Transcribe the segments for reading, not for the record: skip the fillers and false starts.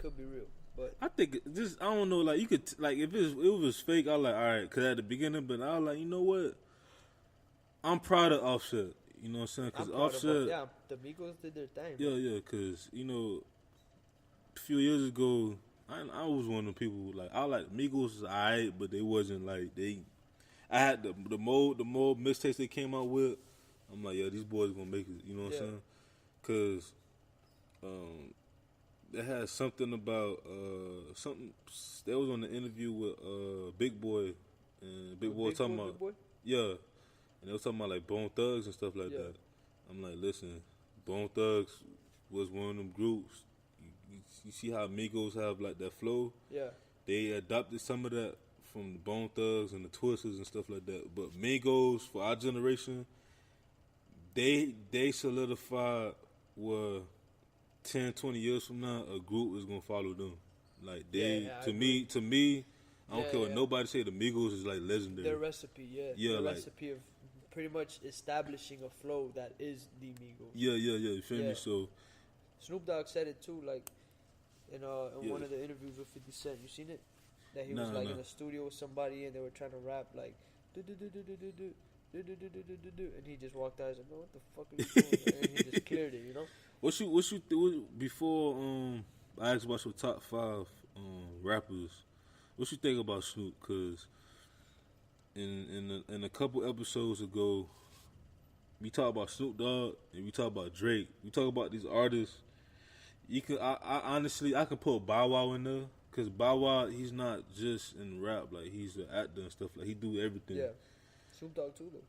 could be real. But I think I don't know, like you could like if it was fake, I was like, all right, because at the beginning, but I was like, you know what? I'm proud of Offset. You know what I'm saying? Because Offset, the Migos did their thing. Yeah, because a few years ago, I was one of the people like I like Migos was alright, but they wasn't like they. I had the more mixtapes they came out with. I'm like, these boys gonna make it. You know what I'm saying? Because they had something about something. They was on the interview with Big Boy, and Big Boy was talking about and they was talking about like Bone Thugs and stuff like that. I'm like, listen, Bone Thugs was one of them groups. You see how Migos have like that flow? Yeah. They adopted some of that from the Bone Thugs and the Twisters and stuff like that. But Migos, for our generation, they solidified where 10, 20 years from now, a group is gonna follow them. Like to me, I don't care what nobody say. The Migos is like legendary. Their recipe, recipe of pretty much establishing a flow that is the Migos. Yeah. You feel me? So Snoop Dogg said it too, like in one of the interviews with 50 Cent. You seen it? That he was in a studio with somebody and they were trying to rap like do, and he just walked out and said, "Man, what the fuck are you doing?" And he just cleared it, you know. Before I asked about your top 5 rappers, what you think about Snoop? Because in a couple episodes ago, we talked about Snoop Dogg and we talked about Drake. We talk about these artists. I honestly can put Bow Wow in there because Bow Wow, he's not just in rap, like he's an actor and stuff. Like he do everything. Yeah, Snoop Dogg too though.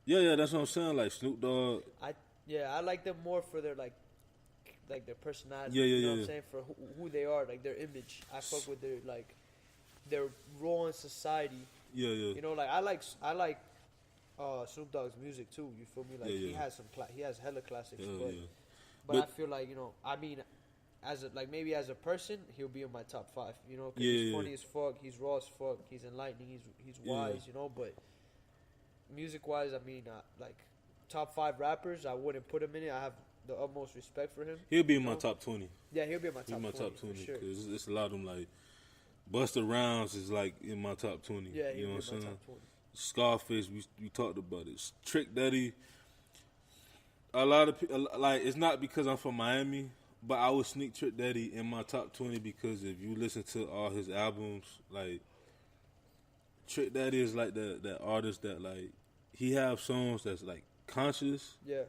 Yeah, that's what I'm saying. Like Snoop Dogg. I like them more for their like their personality. Yeah. You know what I'm saying? For who they are, like their image. I fuck with their role in society. Yeah. You know, like I like Snoop Dogg's music too. You feel me? Like he has he has hella classics. But I feel like I mean, maybe as a person, he'll be in my top 5. You know, because he's funny as fuck. He's raw as fuck. He's enlightening. He's wise. You know, but music wise, I mean, like top 5 rappers, I wouldn't put him in it. I have the utmost respect for him. He'll be in my top 20. Yeah, he'll be in my top 20 for sure. Because it's a lot of them like Busta Rhymes is like in my top 20. Yeah, you know what I'm saying? Top 20. Scarface, we talked about it. Trick Daddy. A lot of people like it's not because I'm from Miami, but I would sneak Trick Daddy in my top 20 because if you listen to all his albums, like Trick Daddy is like that artist that like he have songs that's like conscious. Yeah.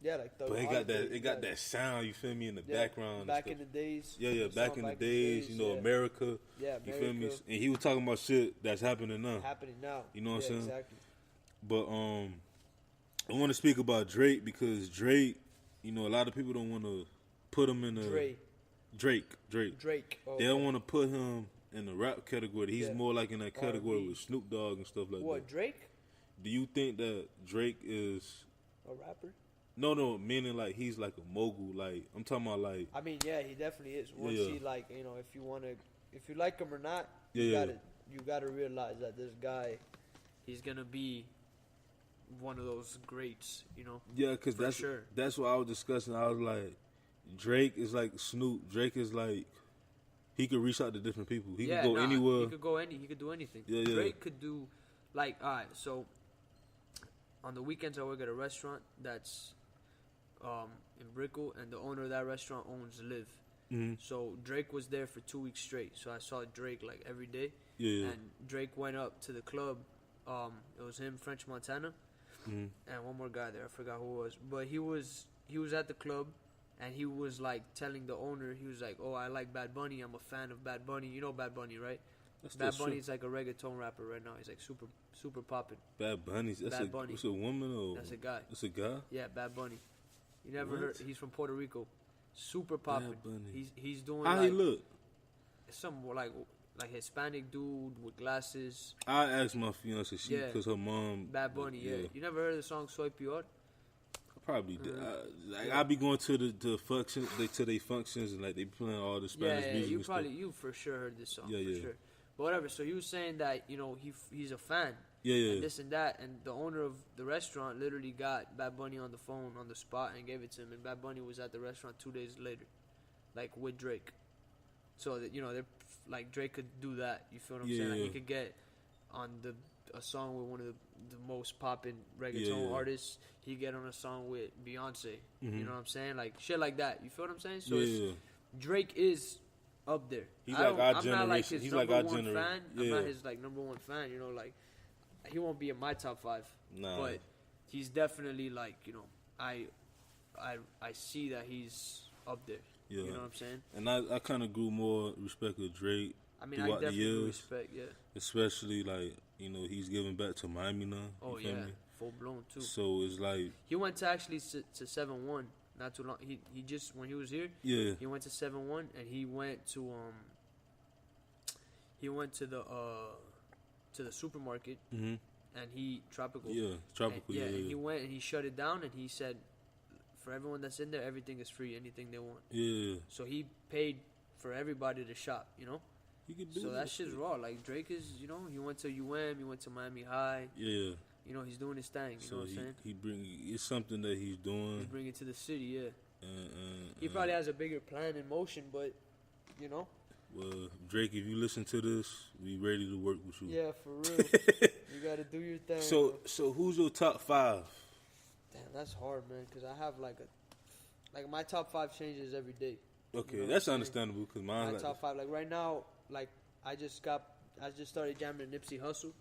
Yeah, like but it got that sound, you feel me, in the background. Back in the days. Yeah, back in the days, America. Yeah, you feel me? And he was talking about shit that's happening now. You know what I'm saying? Exactly. But I want to speak about Drake because Drake, a lot of people don't want to put him in a Drake. Oh, they don't want to put him in the rap category. He's more like in that category with Snoop Dogg and stuff like that. What, Drake? Do you think that Drake is a rapper? No, meaning like he's like a mogul. Like I'm talking about like. I mean, yeah, he definitely is. Once he like, if you like him or not, you gotta realize that this guy, he's gonna be one of those greats, Yeah, because that's what I was discussing. I was like, Drake is like Snoop. Drake is like, he could reach out to different people. He could go anywhere. He could do anything. Yeah. Drake could do, like, all right. So on the weekends, I work at a restaurant that's in Brickell, and the owner of that restaurant owns Live. Mm-hmm. So Drake was there for 2 weeks straight. So I saw Drake like every day. Yeah. And Drake went up to the club. It was him, French Montana, and one more guy there. I forgot who it was. But he was at the club, and he was like telling the owner, he was like, "Oh, I like Bad Bunny. I'm a fan of Bad Bunny. You know Bad Bunny, right? Bad Bunny is like a reggaeton rapper right now. He's like super popping. Bad Bunny. Bad Bunny. It's a woman or? That's a guy. It's a guy. Yeah, Bad Bunny. You never heard? He's from Puerto Rico. Super popping. He's doing. How he look? Some like Hispanic dude with glasses. I asked my fiance because her mom. Bad Bunny. Yeah. You never heard the song Soy Pior? Probably did. I be going to the functions, to their functions, and like they playing all the Spanish music. You for sure heard this song. Yeah. Sure. But whatever. So he was saying that he's a fan. Yeah. And this and that, and the owner of the restaurant literally got Bad Bunny on the phone on the spot and gave it to him. And Bad Bunny was at the restaurant 2 days later, like with Drake. So that they're like Drake could do that. You feel what I'm saying? Like he could get on a song with one of the most popping reggaeton artists. He get on a song with Beyonce. You know what I'm saying? Like shit like that. You feel what I'm saying? So Drake is up there. He's like our generation. I'm not like his number one fan. Yeah. I'm not his like number one fan. Like he won't be in my top 5. Nah. But he's definitely like I see that he's up there. Yeah. You know what I'm saying? And I kind of grew more respect of Drake. I mean, throughout I definitely the years, respect, especially like he's giving back to Miami now. Oh yeah, full blown too. So it's like he went to actually to 7-1 not too long. He just when he was here, he went to 7-1 and he went to the supermarket and he tropical. Yeah, tropical. And he went and he shut it down and he said, for everyone that's in there, everything is free, anything they want. Yeah. So he paid for everybody to shop. He could do so that shit's raw. Like Drake is, he went to UM, he went to Miami High. Yeah. He's doing his thing. You know what I'm saying? It's something that he's doing. He's bringing it to the city, he probably has a bigger plan in motion, but Well, Drake, if you listen to this, we ready to work with you. Yeah, for real. You gotta do your thing. So who's your top 5? Damn, that's hard, man. Cause I have like my top 5 changes every day. Okay, that's understandable. Cause my top 5, like right now, like I just started jamming Nipsey Hussle,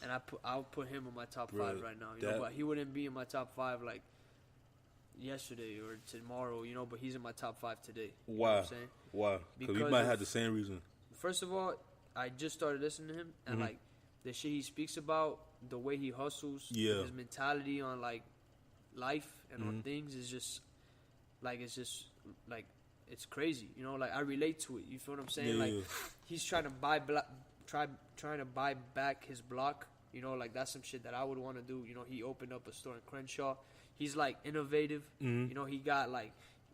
and I'll put him in my top 5 right now. But he wouldn't be in my top 5 like yesterday or tomorrow. But he's in my top 5 today. Why? You know what I'm saying? Why? Because we might have the same reason. First of all, I just started listening to him, and like the shit he speaks about, the way he hustles, his mentality on like life and on things is just like it's crazy. Like I relate to it. You feel what I'm saying? He's trying to buy back his block. Like that's some shit that I would want to do. He opened up a store in Crenshaw. He's like innovative. He got like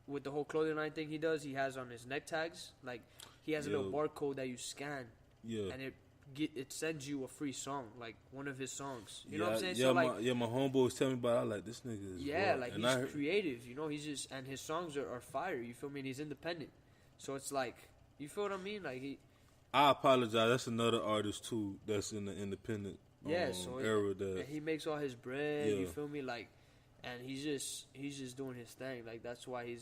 with the whole clothing line thing he does. He has on his neck tags. Like he has a little barcode that you scan. Yeah. And it sends you a free song, like one of his songs. You know what I'm saying? Yeah, so my homeboys tell me about it. I like this nigga is like he's creative, he's just, and his songs are fire, you feel me? And he's independent. So it's like, you feel what I mean? Like I apologize, that's another artist too that's in the independent era and he makes all his bread, you feel me? Like, and he's just doing his thing. Like that's why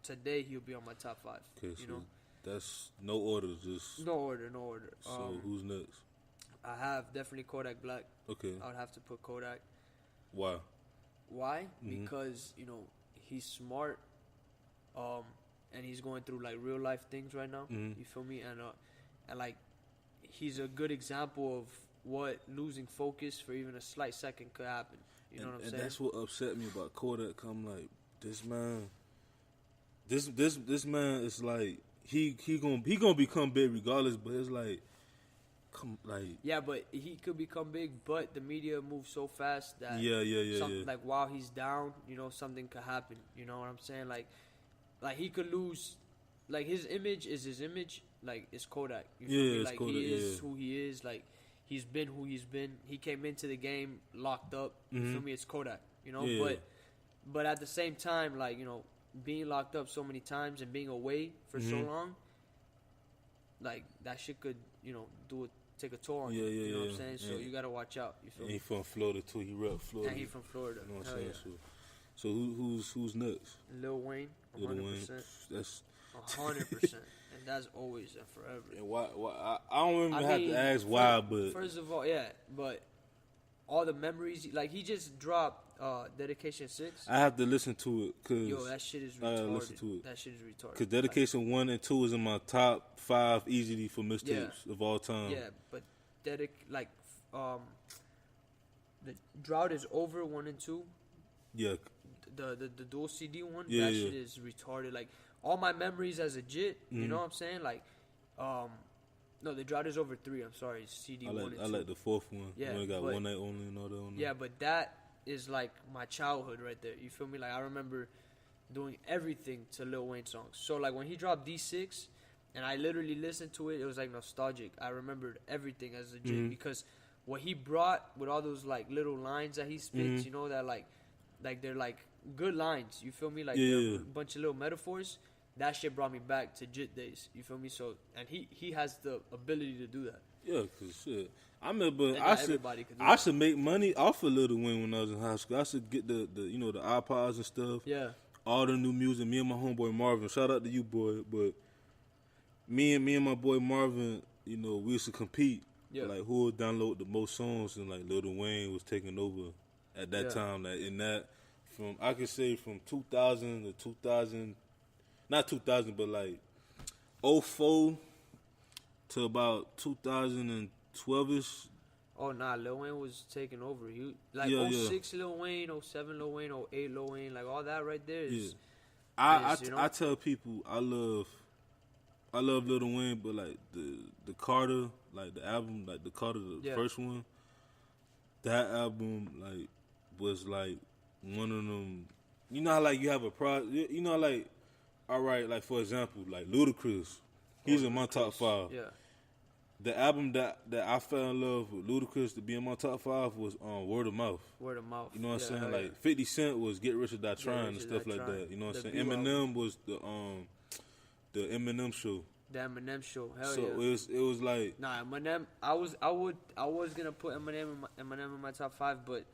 today he'll be on my top 5. Okay, so that's no order, just... No order. So, who's next? I have definitely Kodak Black. Okay. I would have to put Kodak. Why? Because, he's smart, and he's going through, like, real-life things right now. You feel me? And, like, he's a good example of what losing focus for even a slight second could happen. You know what I'm saying? And that's what upset me about Kodak. I'm like, this man is like... He gonna become big regardless, but it's like, yeah, but he could become big, but the media moves so fast that like while he's down, something could happen. You know what I'm saying? Like he could lose, like his image is his image, like it's Kodak. You feel me? Like Kodak, he is who he is. Like he's been who he's been. He came into the game locked up. You feel me? It's Kodak. But at the same time, like being locked up so many times and being away for so long, like that shit could, take a toll on you. You know what I'm saying? So you gotta watch out. You feel me? He from Florida too. He rep Florida. And he from Florida. You know what I'm saying? So who's next? Lil Wayne. 100%. That's 100%. And that's always and forever. And why I don't even have to ask why, but first of all, but all the memories, like he just dropped Dedication 6. I have to listen to it because that shit is retarded. Listen to it. That shit is retarded. Because Dedication 1 and 2 is in my top 5 easily for mixtapes of all time. Yeah, but the Drought is Over 1 and 2. Yeah. The dual CD one. That shit is retarded. Like all my memories as a jit. You know what I'm saying? Like, no, the Drought is Over 3. I'm sorry, it's CD 1 and 2. I like the 4th one. Yeah, you only got One Night Only and all that on there. Yeah, but that is like my childhood right there. You feel me? Like I remember doing everything to Lil Wayne songs. So like when he dropped D6 and I literally listened to it, it was like nostalgic. I remembered everything as a jit because what he brought with all those like little lines that he spits, that like they're like good lines. You feel me? Like a bunch of little metaphors. that shit brought me back to JIT days. You feel me? So, and he has the ability to do that. Yeah, cause shit. I remember I should make money off of Lil Wayne when I was in high school. I should get the you know the iPods and stuff. Yeah. All the new music. Me and my homeboy Marvin. Shout out to you, boy. But me and my boy Marvin, you know, we used to compete. Yeah. Like who would download the most songs, and like Lil Wayne was taking over at that time. Like in that, from I could say from 2000 to 2000, not 2000, but like 04 to about 2012ish. Oh nah, Lil Wayne was taking over. He like 06 Lil Wayne, 07 Lil Wayne, 08 Lil Wayne, like all that right there is. I tell people I love Lil Wayne, but like the Carter, like the album, like the Carter, the first one, that album like was like one of them. You know how like you have a you know like, all right, like for example, like Ludacris, he's in my top 5. Yeah. The album that I fell in love with Ludacris to be in my top 5 was Word of Mouth. Word of Mouth. You know what I'm saying? Like 50 Cent was Get Rich or Die Trying and stuff like that. You know what I'm saying? Eminem was the Eminem show. The Eminem show. Hell so yeah. So it was like Eminem. I was gonna put Eminem in my top 5, but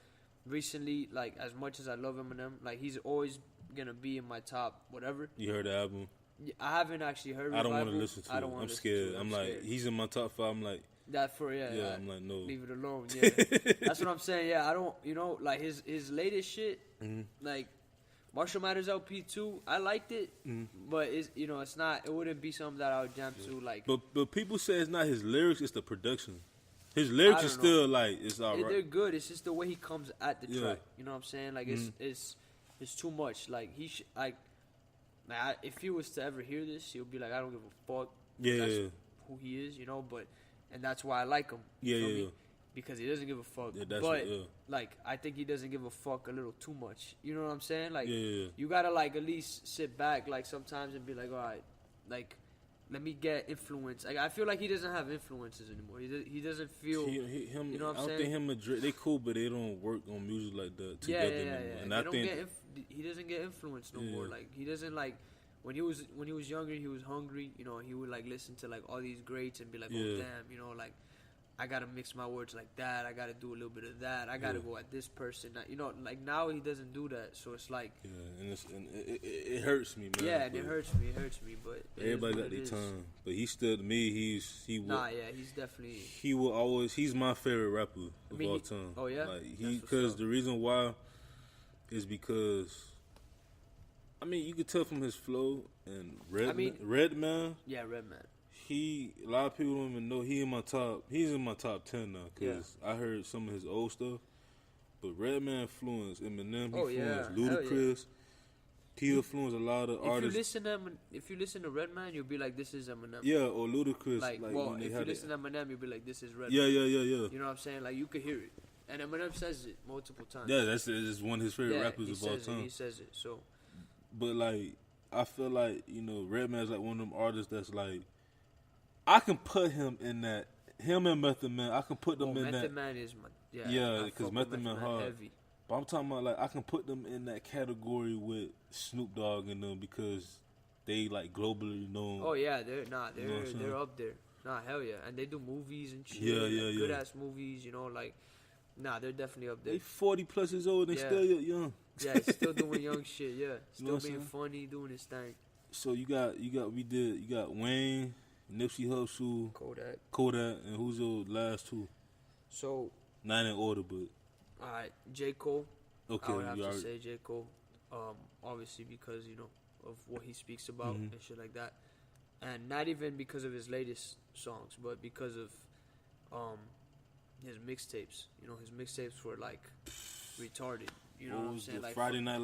recently, like as much as I love Eminem, like he's always gonna be in my top whatever. You heard the album? I haven't actually heard. I don't want to listen to it. I'm scared. I'm like, scared. He's in my top 5. I'm like, that for yeah. I'm like, no, leave it alone. Yeah, that's what I'm saying. Yeah, I don't. You know, like his latest shit, like Marshall Mathers LP 2. I liked it, but it's it's not. It wouldn't be something that I would jam to. Like, but people say it's not his lyrics. It's the production. His lyrics is still like it's all right. They're good. It's just the way he comes at the track. You know what I'm saying? Like it's too much. Like if he was to ever hear this, he'll be like, I don't give a fuck. Yeah, that's who he is, and that's why I like him. Yeah. Because he doesn't give a fuck. Yeah, but like, I think he doesn't give a fuck a little too much. You know what I'm saying? Like, you gotta like at least sit back like sometimes and be like, all right, like, let me get influence. Like, I feel like he doesn't have influences anymore. He doesn't feel. Him, you know what I'm saying? I don't think him and Drake, they cool, but they don't work on music like that together anymore. And I think he doesn't get influence no more. Like, he doesn't like. When he was younger, he was hungry. He would like listen to like all these greats and be like, oh damn, like I gotta mix my words like that. I gotta do a little bit of that. I gotta go at this person. Like now he doesn't do that. So it's like and it hurts me, man. Yeah, and it hurts me. But everybody got their time. But he still to me, he's definitely he's my favorite rapper of all time. Oh yeah, like because the reason why is because. I mean, you could tell from his flow and Redman. Yeah, Redman. A lot of people don't even know he's in my top 10 now because I heard some of his old stuff. But Redman influenced Eminem. He influenced Ludacris. He influenced a lot of artists. If you listen to Redman, you'll be like, this is Eminem. Yeah, or Ludacris. If you listen to Eminem, you'll be like, this is Redman. Yeah. You know what I'm saying? Like, you could hear it. And Eminem says it multiple times. Yeah, that's one of his favorite rappers of all time. He says it, so... But, like, I feel like, Redman's like one of them artists that's like, I can put him in that, him and Method Man, I can put them in that. Method Man is my, because Method Man hard. Heavy. But I'm talking about, like, I can put them in that category with Snoop Dogg and them because they, like, globally known. Oh, yeah, they're up there. Nah, hell yeah. And they do movies and shit. Yeah. Good-ass movies, like, they're definitely up there. They 40 plus years old, they still young. Yeah, he's still doing young shit. Yeah, still being funny, doing his thing. So you got Wayne, Nipsey Hussle, Kodak, and who's your last two? So not in order, but all right, J. Cole. Okay, I would have to say J. Cole. Obviously because of what he speaks about and shit like that, and not even because of his latest songs, but because of his mixtapes. His mixtapes were like retarded. You know what I'm saying? Like Friday Night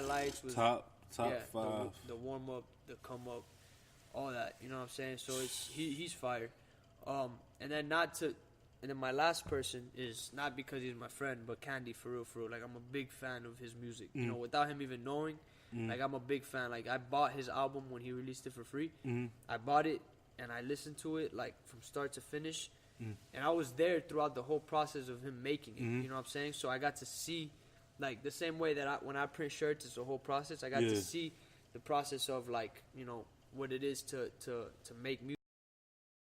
Lights was top 5. The warm up, the come up, all that. You know what I'm saying? So he's fire. And then my last person is not because he's my friend, but Candy for real. Like, I'm a big fan of his music. Without him even knowing, like, I'm a big fan. Like, I bought his album when he released it for free. I bought it and I listened to it like from start to finish. And I was there throughout the whole process of him making it. You know what I'm saying? So I got to see. Like, the same way that when I print shirts, it's a whole process. I got to see the process of like what it is to make music.